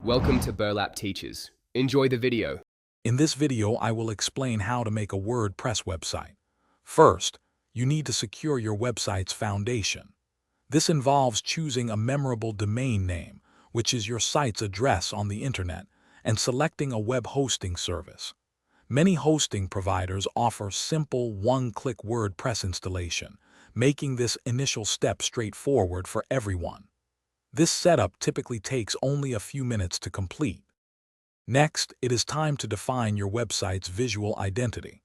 Welcome to Burlap Teachers. Enjoy the video. In this video, I will explain how to make a WordPress website. First, you need to secure your website's foundation. This involves choosing a memorable domain name, which is your site's address on the internet, and selecting a web hosting service. Many hosting providers offer simple one-click WordPress installation, making this initial step straightforward for everyone. This setup typically takes only a few minutes to complete. Next, it is time to define your website's visual identity.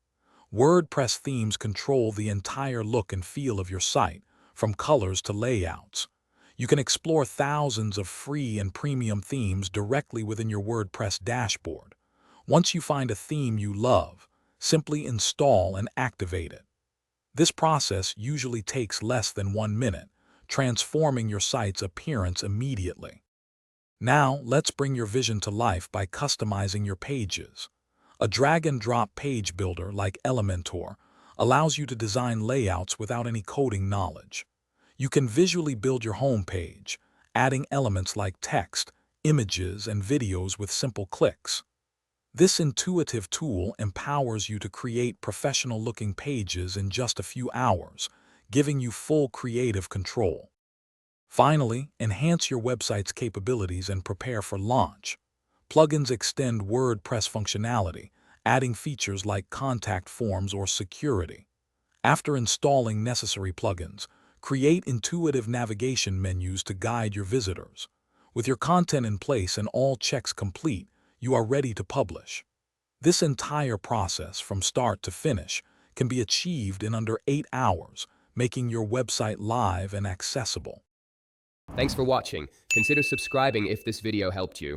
WordPress themes control the entire look and feel of your site, from colors to layouts. You can explore thousands of free and premium themes directly within your WordPress dashboard. Once you find a theme you love, simply install and activate it. This process usually takes less than 1 minute, transforming your site's appearance immediately. Now, let's bring your vision to life by customizing your pages. A drag-and-drop page builder like Elementor allows you to design layouts without any coding knowledge. You can visually build your home page, adding elements like text, images, and videos with simple clicks. This intuitive tool empowers you to create professional-looking pages in just a few hours, giving you full creative control. Finally, enhance your website's capabilities and prepare for launch. Plugins extend WordPress functionality, adding features like contact forms or security. After installing necessary plugins, create intuitive navigation menus to guide your visitors. With your content in place and all checks complete, you are ready to publish. This entire process, from start to finish, can be achieved in under 8 hours, making your website live and accessible. Thanks for watching. Consider subscribing if this video helped you.